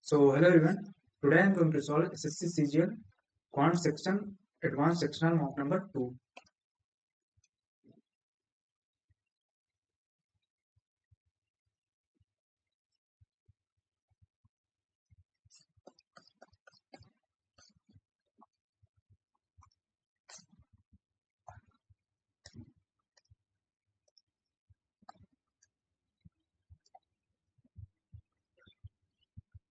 So hello everyone. Today I am going to solve SSC CGL Quant section Advanced Sectional Mock number 2.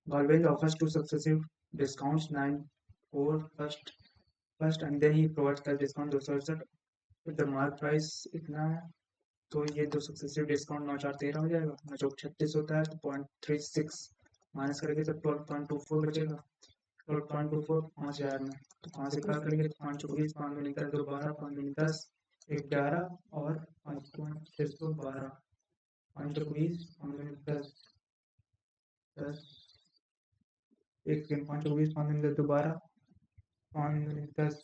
Galvin offers two successive discounts 9 for first and then he provides cash discount 268 if the mark price इतना है तो ये दो successive discount 9 4 13 हो जाएगा 9 चौक 36 होता है तो 0.36 माइनस करेंगे तो 12.24 बचेगा 12.24 5000 में तो 5 से क्या करेंगे तो 5 चौक 20 5 दूनी 10 2 12 5 दूनी 10 11 और 5.612 5 चौक 20 5 दूनी 10 10 एक सेकंड 5 चौक 20 5 दूनी 10 12 5 दूनी 10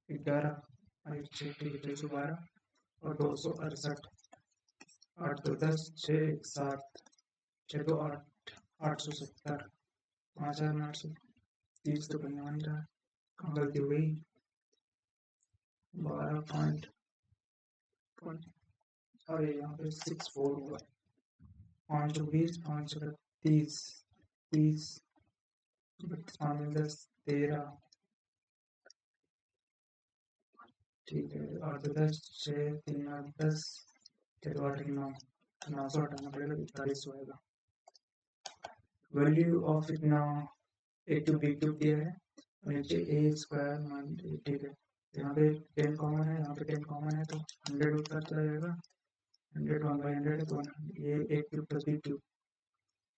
11 और 6 312 और 268 8 2 10 6 7 6 2 8 870 5830 तो बनने वाली रहा कहाँ गलती हो गई 12 पॉइंट अरे यहाँ पे 64 होगा 520 530 30 10 13 ठीक है 8 10 6 3 8 10 6 8 9 900 हटाना पड़ेगा 4100 आएगा वैल्यू ऑफ इतना ए टू बी क्यूब दिया है और नीचे ए स्क्वायर मान ठीक है यहाँ पे 10 कॉमन है यहाँ पे 10 कॉमन है तो 100 उत्तर चला जाएगा 100 1/100 तो ये ए क्यूब प्लस बी क्यूब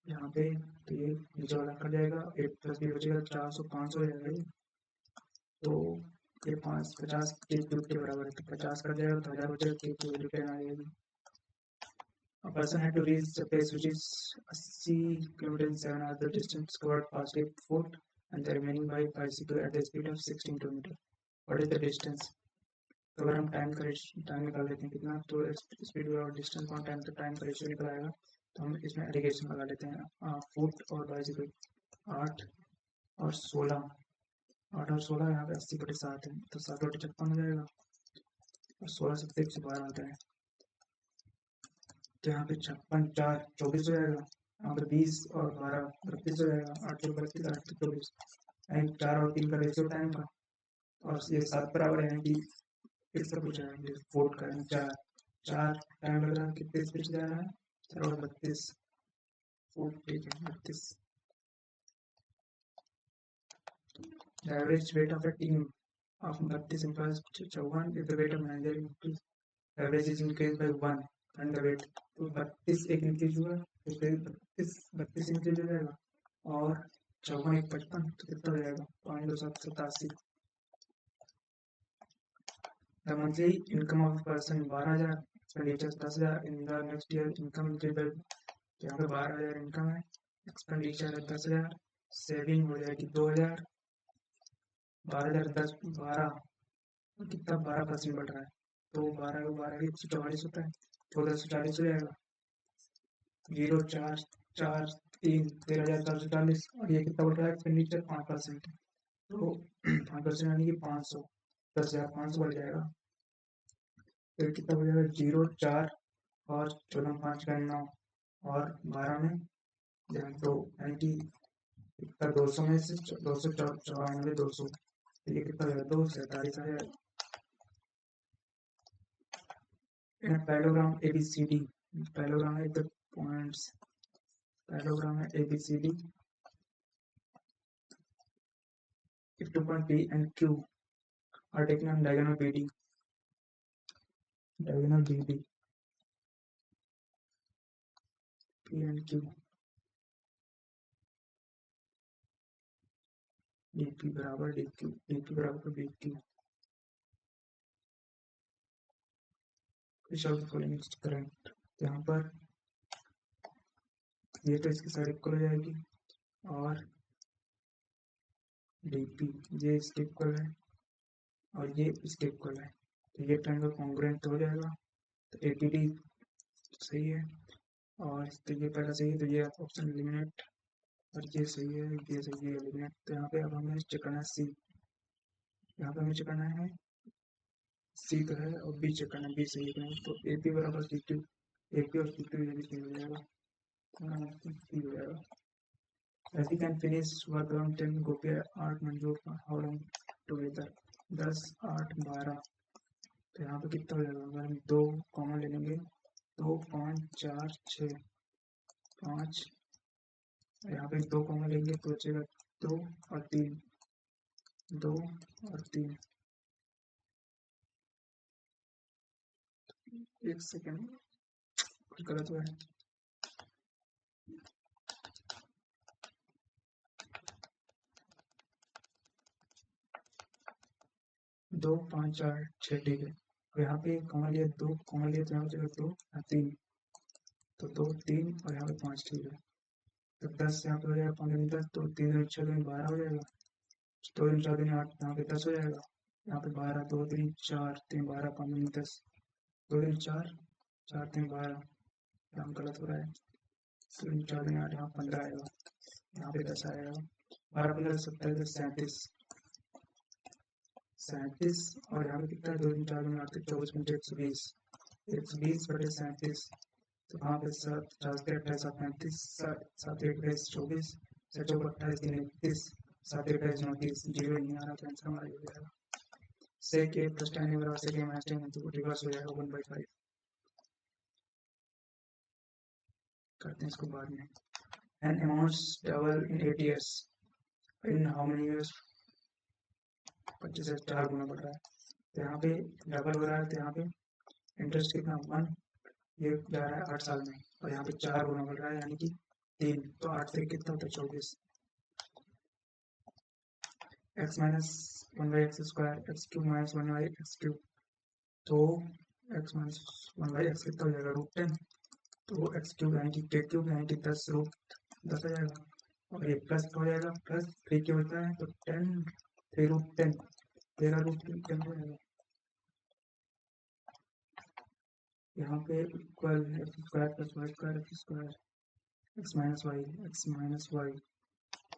यहाँ पे तो ये नीचे वाला कट जाएगा 8 प्लस बी बचेगा 400 500 हो जाएगा ये तो ये 50 के क्यूब के बराबर है तो 50 कट जाएगा तो 1000 बचेगा के की वैल्यू 10 आ जाएगी A person had to reach a place which is 80 km in 7 hours. The distance covered past 8 foot and the remaining by bicycle at the speed of 16 km. What is the distance? तो अगर हम time निकाल लेते हैं कितना तो speed और distance और टाइम का टाइम का रेशियो निकल आएगा तो हम इसमें एडिगेशन लगा लेते हैं फुट और बाइसिकल 8 और 16 8 और 16 यहाँ पे 80/7 है तो 7/56 हो जाएगा और 16 से 112 आता है तो यहाँ पे 56 4 24 हो जाएगा यहाँ पे 20 और 12 32 हो जाएगा 8 और 32 8 तो 24 यानी 4 और 3 का रेशियो टाइम का और ये 7 बराबर है कि किसका पूछा है ये वोट करें 4 4 टाइम लग रहा है कितने स्पीड से जा रहा है 4 और 32 ठीक है 32 The average weight of a team of 32 employees 54 if the weight of manager increase average is increased by 1 and the weight तो 32 एक इंक्रीज हुआ तो फिर 32 इंक्रीज हो जाएगा और 54 एक 55 तो कितना हो जाएगा 5,287 The monthly income of a person 12,000 expenditures 10,000 in the next year income increase by यहाँ पे 12,000 इनकम है एक्सपेंडिचर है 10,000 सेविंग हो जाएगी 2,000 12,000 10 12 कितना 12% बढ़ रहा है तो 12 को 12 144 होता है 1440 हो जाएगा 0 4 4 3 13,440 और ये कितना बढ़ रहा है एक्सपेंडिचर 5% तो 5% यानी कि 500 10,500 बढ़ जाएगा फिर कितना हो जाएगा 0 4 और 14 5 का 9 और 12 में तो यानी कि इतना 200 में से 294 200 तो ये कितना हो जाएगा 247 आ जाएगा in a parallelogram ABCD parallelogram है the points parallelogram है ABCD if 2 point P and Q are taken on diagonal BD P and Q DP बराबर DQ DP बराबर BQ which of the following is correct यहाँ पर ये तो इसकी side equal हो जाएगी और DP ये इसके इक्वल है और ये इसके इक्वल है तो ये ट्रायंगल कॉन्ग्रुएंट हो जाएगा तो ABD सही है और तो ये पहला सही है तो ये ऑप्शन एलिमिनेट और ये सही है, ये सही है एलिमिनेट। तो यहाँ पे अब हमें चेक करना है सी, यहाँ पे हमें चेक करना है सी तो है और बी चेक करना है बी सही है कि नहीं। तो ए पी बराबर सी टू, ए पी और सी टू ये भी सही हो जाएगा, सी हो जाएगा। As we can finish work around 10 गोपिया 8 मंजूर हाउ लॉन्ग टुगेदर 10 8 12। तो यहाँ पे कितना हो जाएगा, अगर हम दो कॉमन ले लेंगे 2 5 4 6 5, यहाँ पे दो कॉमन लेंगे तो बचेगा 2 और 3, 2 और 3। एक सेकेंड, कुछ गलत हुआ है। 2 5 4 6 ठीक है। और यहाँ पे कॉमन लिया 2 कॉमन लिया तो यहाँ बचेगा 2 और 3, तो 2 3 और यहाँ पे 5 ठीक है। तो 10 यहाँ पे हो जाएगा 5 10, तो 3 दूनी 6 दूनी 12 हो जाएगा, 2 दूनी 4 दूनी 8, यहाँ पे 10 हो जाएगा। यहाँ पे 12 2 3 4 3 12 5 दूनी 10, 2 दूनी 4 4 3 12, यहाँ गलत हो रहा है, 2 दूनी 4 दूनी 8, यहाँ 15 आएगा, यहाँ पे 10 आएगा। 12 15 27 37, 37 और यहाँ पे कितना है 2 दूनी 4 दूनी 8 24 5 120, 120 बटे 37। तो वहाँ पे 7 4 28 7 35 7 1 24 7 4 28 3 31 7 1 29 जीरो नहीं आ रहा, तो आंसर हमारा हो जाएगा सेक ए प्लस टेन बराबर सेक ए माइनस टेन, तो रिवर्स हो जाएगा 1/5। करते हैं इसको बाद में। An amounts double in 8 years, in how many years, 25 से 4 गुना बढ़ रहा है। तो यहाँ पे डबल हो रहा है, तो यहाँ पे इंटरेस्ट कितना 1, ये जा रहा है 8 साल में, और यहाँ पे 4 गुना बढ़ रहा है यानी कि 3, तो 8 से कितना होता है 24। x minus 1/x square x cube minus 1/x cube, तो x माइनस 1/x कितना हो जाएगा √10, तो x क्यूब यानी कि k क्यूब यानी कि 10 √10 हो जाएगा, और ये प्लस हो जाएगा, प्लस 3 क्यों होता है, तो 10 3 √10 13 √10 हो जाएगा। यहाँ पे equal x square plus y square x square x minus y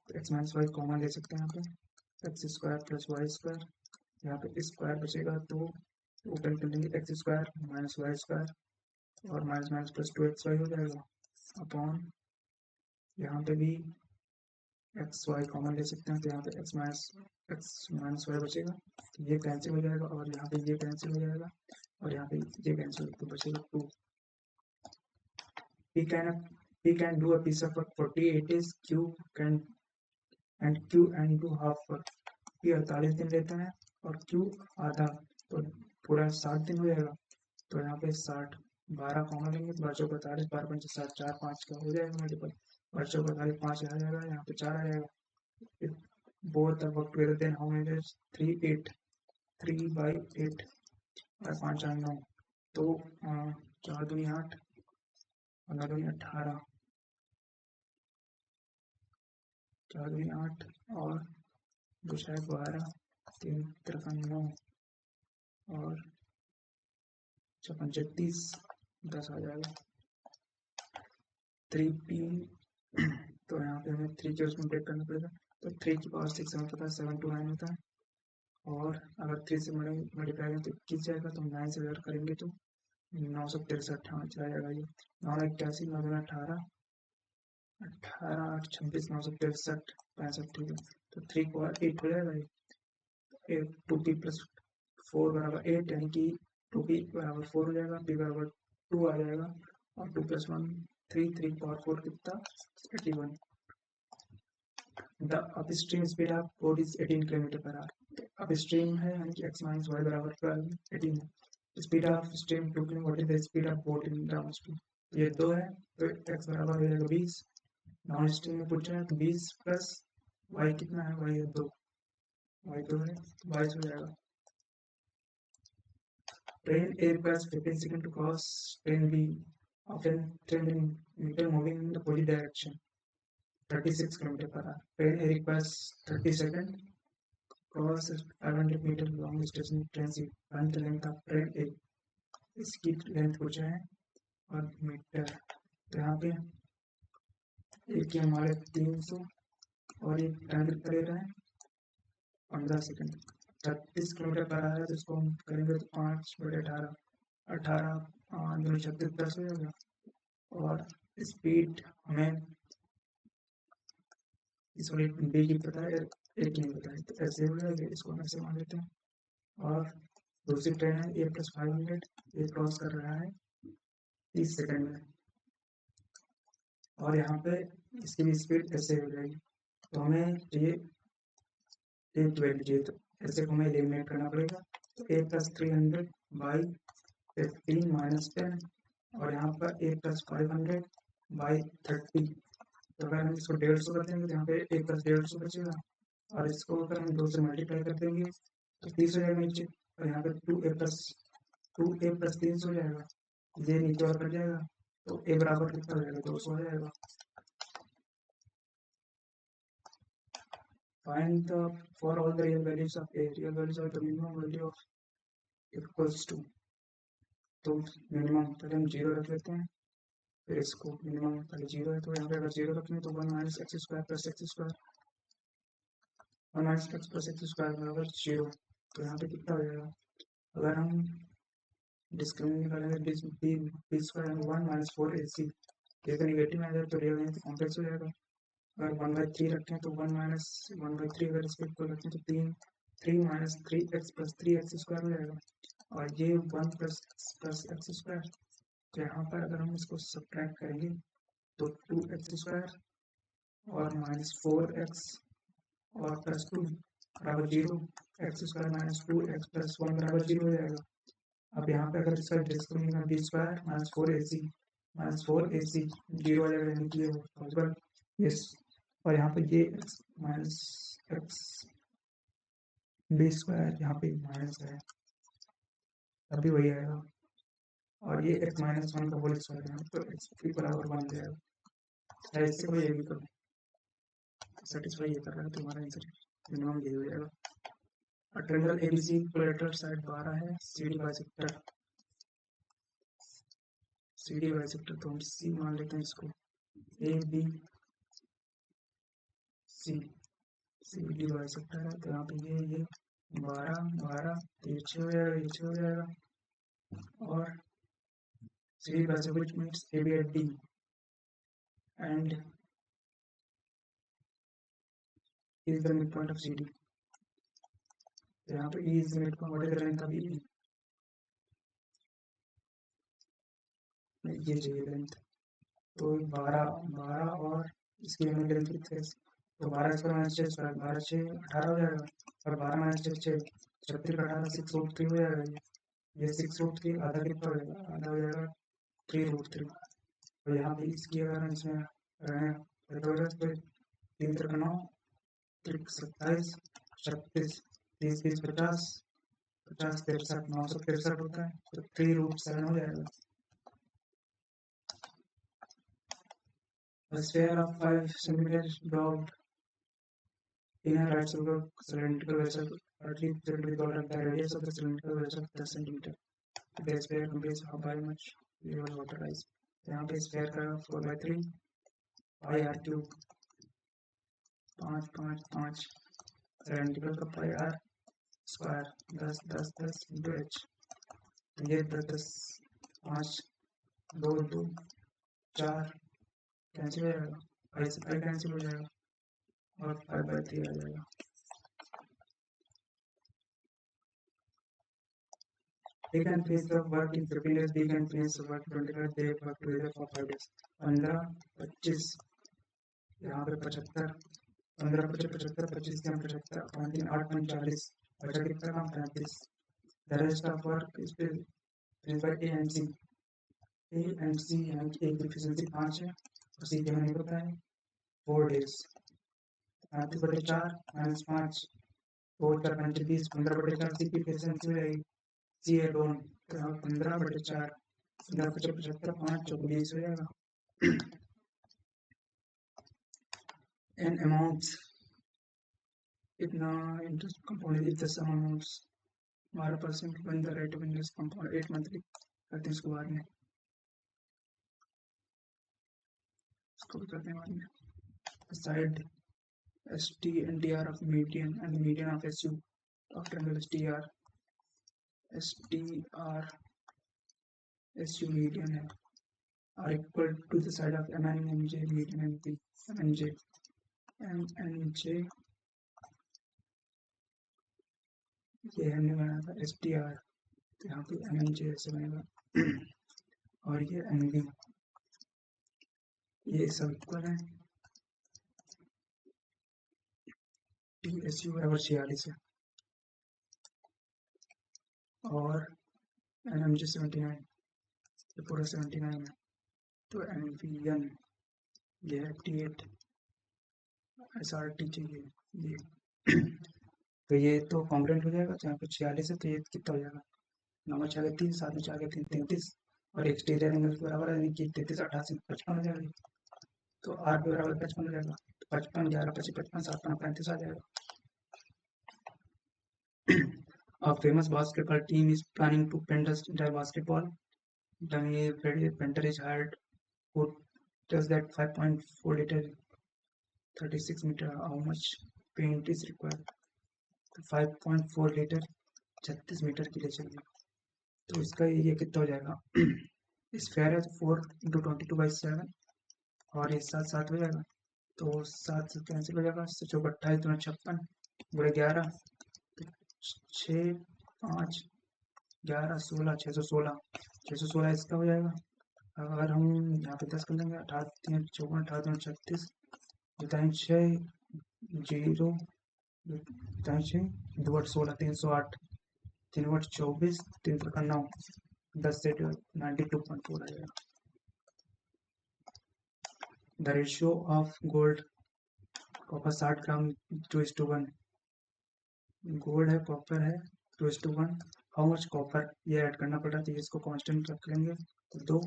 तो एक्स माइनस वाई कॉमन ले सकते हैं यहाँ पे, x square plus y square, यहाँ पे स्क्वायर बचेगा तो ओपन कर लेंगे x square minus y square और माइनस माइनस प्लस 2xy हो जाएगा अपॉन, यहाँ पे भी एक्स वाई कॉमन ले सकते हैं, तो यहाँ पे एक्स माइनस वाई बचेगा, तो ये कैंसिल हो जाएगा और यहाँ पे ये कैंसिल हो जाएगा और यहाँ पे ये कैंसिल, तो बचेगा 2। P can do a piece of work 48 days, Q and do half work। P 48 दिन लेता है और Q आधा, तो पूरा 60 दिन हो जाएगा। तो यहाँ पे 60 12 कॉमन लेंगे तो 12 45 12 5 7 4 5 का हो जाएगा मल्टीपल, 12 45 5 आ जाएगा, यहाँ पे 4 आ जाएगा। Both are work together then how many days 3 8 3/8 और 5 8 9, तो 4 दूनी 8 और 9 दूनी 18, 4 दूनी 8 और 2 शायद 12 3 तिरपन 9 और 36 10 आ जाएगा 3p। तो यहाँ पे हमें 3 के उसमें ब्रेक करना पड़ेगा, तो 3 की पावर 6 हमें पता है 7 to 9 होता है, और अगर 3 से मल्टीप्लाई करें तो 21 जाएगा, तो 9 से अगर करेंगे तो 963 हाँ चला जाएगा, ये 9 81 9 18 18 8 26 963 65 ठीक है। तो 3 को 8 हो जाएगा, ये 2p प्लस 4 बराबर 8 यानी कि 2p बराबर 4 हो जाएगा, p बराबर 2 आ जाएगा, और 2 + 1 3 3 पावर 4 कितना 81। The upstream speed of boat is 18 km/h। Upstream है यानी कि x माइनस वाई बराबर 12 18 है। Speed of stream 2 km, what is the speed of boat in downstream, ये 2 है, तो x बराबर हो जाएगा 20, डाउन स्ट्रीम में पूछा है तो 20 प्लस y कितना है, y है 2, y 2 है, 22 हो जाएगा। Train A requires 15 seconds to cross train B of a train meter moving in the opposite direction 36 km/h। Train A requires 30 seconds cross 500 meter long station train C, find the length of train A। इसकी length पूछा है और metre, तो यहाँ पे एक की हमारे 300 और एक टाइम कितना ले रहा है 15 सेकेंड। 36 किलोमीटर पर आ रहा है, तो इसको हम करेंगे तो 5/18 18 दूनी 36 10 हो जाएगा। और स्पीड हमें इस वाली बी की पता है, एक की नहीं पता है, तो ऐसे हो जाएगा, इसको हम ऐसे मान लेते हैं। और दूसरी ट्रेन है A+500, ये क्रॉस कर रहा है 30 सेकंड में, और यहाँ पे इसकी भी स्पीड ऐसे हो जाएगी। तो हमें चाहिए एक वैल्यू चाहिए, तो ऐसे को हमें एलिमिनेट करना पड़ेगा। तो A+300 बाई 15 माइनस 10, और यहाँ पर A+500 बाई 30। तो अगर हम इसको 150 कर देंगे तो यहाँ पे A+150 बचेगा, और इसको अगर हम 2 से मल्टीप्लाई कर देंगे तो 30 हो जाएगा नीचे, और यहाँ पे 2A+300 हो जाएगा, ये नीचे और कट जाएगा, तो A बराबर कितना हो जाएगा 200 हो जाएगा। Find the for all the real values of A, real values of the minimum value of equals to, तो मिनिमम पहले हम 0 रख लेते हैं, फिर इसको मिनिमम पहले 0 है, तो यहाँ पे अगर 0 रखें तो 1 minus x square plus x square, 1 minus x plus x square बराबर 0। तो यहाँ पे कितना हो जाएगा, अगर हम डिस्क्रिमिनेंट निकालेंगे बी स्क्वायर 1 माइनस 4ac, ये तो निगेटिव आ जाए तो रियल नहीं तो कॉम्प्लेक्स हो जाएगा। अगर 1/3 रखें तो 1 माइनस 1/3, अगर इसको इक्वल रखें तो 3 minus 3x plus 3x square हो जाएगा, और ये 1 प्लस एक्स स्क्वायर। तो यहाँ पर अगर हम इसको सब्ट्रैक्ट करेंगे तो 2x स्क्वायर और माइनस 4x और प्लस 2 बराबर 0, x square minus 2x plus 1 बराबर 0 हो जाएगा। अब यहाँ पे अगर इसका discriminant b square minus 4ac 0 आ जाएगा, यानी कि ये पॉसिबल यस। और यहाँ पे ये माइनस एक्स बी स्क्वायर यहाँ पे माइनस है, तभी वही आएगा, और ये x माइनस 1 का होल स्क्वायर है, तो x की बराबर 1 जाएगा। चाहे इससे कोई ये भी करो, सेटिस्फाई ये कर रहा है तो हमारा आंसर मिनिमम ये हो जाएगा। ट्रायंगल ABC कोलैटरल साइड 12 है, CD बाइसेक्टर तो हम C मान लेते हैं इसको, ABC CD बाइसेक्टर है, तो यहाँ पे ये 12 ये 6 हो जाएगा, ये 6 हो जाएगा, और CD bisector which means AB at D and is the midpoint of CD। तो यहाँ पे E is the midpoint, what is the length of E? ये चाहिए लेंथ, तो 12 और इसकी हमें लेंथ कितनी है, तो 12 स्क्वायर माइनस 6 स्क्वायर, 12 6 18 हो जाएगा, और 12 माइनस 6 6 36 18 6√3 हो जाएगा, ये 6√3 आधा कितना हो जाएगा, आधा हो जाएगा 3√3। तो यहाँ पे इसकी अगर हम इसमें रहें तो 3 3 9 27 36 30 30 50 50 63 963 होता है, तो 3√7 हो जाएगा। A sphere of 5 centimeters dropped in a right cylindrical vessel partly filled with water. The radius of the cylindrical vessel 10 centimeter. The sphere contains how much level water rise. यहाँ पे sphere का 4/3 pi r cube 5 5 5 cylindrical का pi r square 10 10 10 into h। ये 10 5 2 2 4 cancel हो जाएगा, pi से pi cancel हो जाएगा, और 5/3 आ जाएगा। They can finish the work in 15 days, they can finish the work 25, they work together for 5 days। 15 25 यहाँ पे 75, 15 75 25 के 75, 5 3 8 5 40, बचा कितना काम 35। The rest of work is finished by A and C। A and C यानी कि A की efficiency 5 है और C की हमें नहीं पता है 4 days। 35/4 माइनस 5 4 4 5 20, 15/4 C की efficiency हो जाएगी C alone, 15/4 15 75 5 4 20 हो जाएगा। And amounts इतना interest compound if the sum amounts 12% when the rate of interest compound 8 monthly करते हैं इसको बाद में। इसको भी करते हैं बाद में. Decide ST and DR of median and median of SU of triangle STR. STR SU median है are equal to the side of MN and MJ median MP MNJ MNJ ये हमने बनाया था STR, तो यहाँ पे MNJ ऐसे बनेगा और ये MB, ये सब इक्वल है. TSU बराबर 46 है और MMJ 79, ये पूरा 79 है. तो MVN ये 88 SRT चाहिए ये. तो ये तो कॉन्ग्रुएंट हो जाएगा. तो यहाँ पे 46 है तो ये कितना हो जाएगा, 9 4 3 7 4 3 33 और एक्सटीरियर एंगल के बराबर है, यानी कि 33 88 55 हो जाएगा. तो R के बराबर 55 हो जाएगा. 55 11 25 55 7 35 आ जाएगा. A famous basketball team is planning to paint the entire basketball. Dummy painter is hired who does that 5.4 liter 36 meter. How much paint is required? 5.4 litre 36 metre के लिए चाहिए. तो इसका ये कितना हो जाएगा, स्क्वायर है तो 4 इंटू 22/7 और ये 7 7 हो जाएगा. तो 7 से कैंसिल हो जाएगा. 28 2 56 बुरे 11 6 5 11 16 616 इसका हो जाएगा. अगर हम यहाँ पे 10 कर लेंगे 18 3 54 18 36 6 0 2 8 16 308 3 8 24 3 3 9 10 से 92.4 आ जाएगा. The ratio of gold copper 60 gram 2:1. Gold है कॉपर है 2:1. हाउ मच कॉपर ये ऐड करना पड़ा तो इसको कांस्टेंट रख लेंगे. तो 2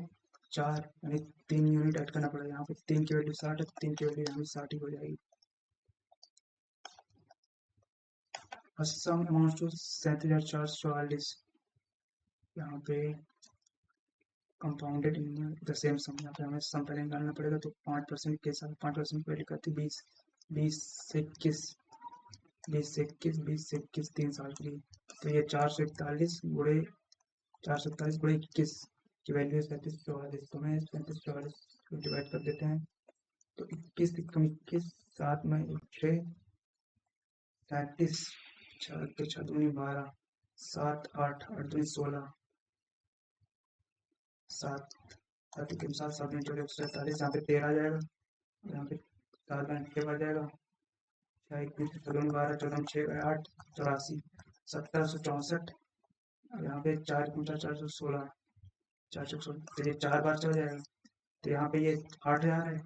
4 यानी 3 यूनिट ऐड करना पड़ेगा. यहाँ पे 3 की वैल्यू 60 है, 3 की वैल्यू यहाँ भी 60 ही हो जाएगी. Sum amount to 37,444. यहाँ पे compounded in the same sum. यहाँ पे हमें सम पहले निकालना पड़ेगा. तो 5% के साथ 5% की वैल्यू करती 20 20 से 21 20 से 21 20 से 21 3 साल के लिए. तो ये 441 गुणे 21 की वैल्यू है 3744. तो मैं 3744 को डिवाइड कर देते हैं. तो 21 कम 21 7 में 6 37 6 के 6 दूनी 12 7 8 8 दूनी 16 7 7 के 7 7 में 147. यहाँ पे 13 आ जाएगा. यहाँ पे 4 में 6 आ जाएगा. 21 14 12 14 6 8 84 1764. यहाँ पे 4 416 416. तो ये 4 बार चला जाएगा. तो यहाँ पे ये 8000 है.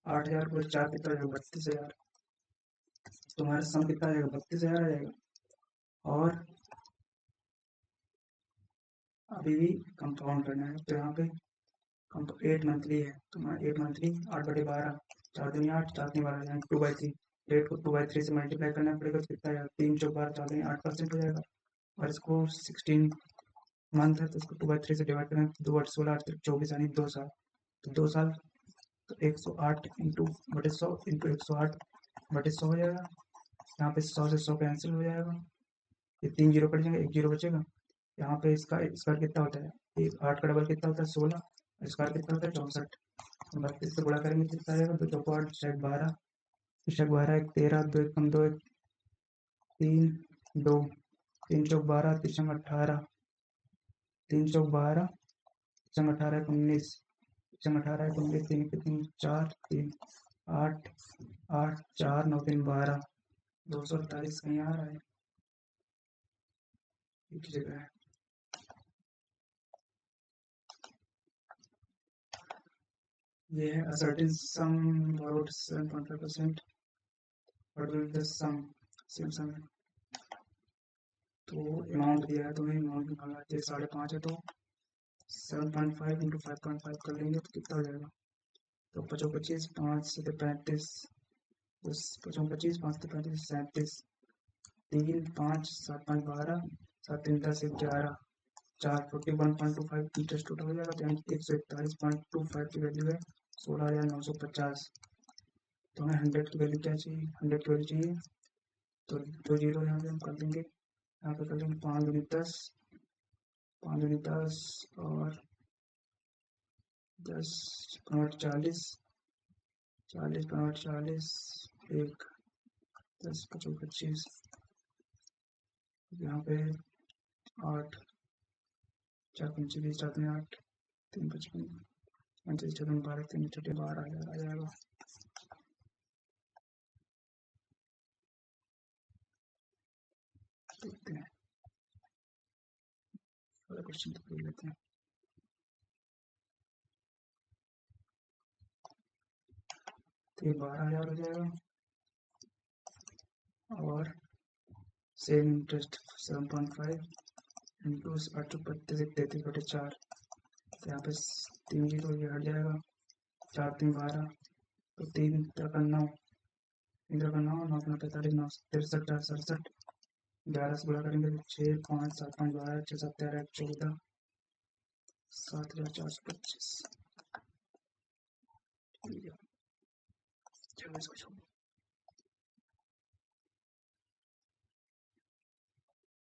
8000 को 4 कितना जाएगा 32,000. तुम्हारा सम कितना आ जाएगा 32,000 आ जाएगा. और अभी भी कंपाउंड करना है. तो यहाँ पे 8 मंथली है. तुम्हारा 8 मंथली 8/12 4 दूनी 8 4 दूनी 12 यानी 2/3. 8 को 2/3 से मल्टीप्लाई करना पड़ेगा. तो कितना आएगा 3 4 12 4 दूनी 8% हो जाएगा. और इसको 16 मंथ है तो इसको 2/3 से डिवाइड करना. 2 8 16 8 24 यानी 2 साल. तो 2 साल तो 108 इंटू 100 इंटू 108 100 हो जाएगा. यहाँ पे 100 से 100 कैंसिल हो जाएगा. ये 3 जीरो कट जाएगा 1 जीरो बचेगा. यहाँ पे इसका स्क्वायर कितना होता है 8 का डबल कितना होता है 16. स्क्वायर कितना होता है 64. 32 से गुणा करेंगे कितना आएगा 2 चौको 8 6 12 6 12 1 13 2 1 2 1 3 2 3 चौक 12 3 18 3 चौक 12 3 18 19 3 18 19 3 3 4 3 8 8 4 9 3 12 248 कहीं आ रहा है एक ही जगह है. ये है a certain sum borrowed 7.5%. what will the sum same sum है. तो अमाउंट दिया है तुम्हें अमाउंट निकालना है 5.5 है. तो 7.5 इंटू 5.5 कर लेंगे तो कितना हो जाएगा. तो 25 5 से 35 25 5 से 35 37 3 5 7 5 12 7 3 10 11 4 41.25 इंटरेस्ट टोटल हो जाएगा. तो 141.25 की वैल्यू है 16,950। तो हमें 100 की वैल्यू क्या चाहिए, 100 की वैल्यू चाहिए, तो 2 जीरो यहाँ पे हम कर देंगे, यहाँ पे कर लेंगे 5 दूनी 10, 5 दूनी 10 और 10 5 40, 40 5 40, 1 10 25 25, यहाँ पे 8 4 पंचे 20 4 8 3 55 35 54 12 3 छठे 12,000 आ जाएगा। देखते हैं अगला क्वेश्चन तो देख लेते हैं। तो ये 12,000 हो जाएगा और सेम इंटरेस्ट 7.5 इंटू 8 32 33/4, तो यहाँ पे 3 जीरो ये हट जाएगा, 4 3 12, तो 3 का 9, 3 का 9 9 9 45 9 63 4 67, 11 से गुणा करेंगे तो 6 5 7 5 12 6 7 13 14 7,425। चलो इसको छोड़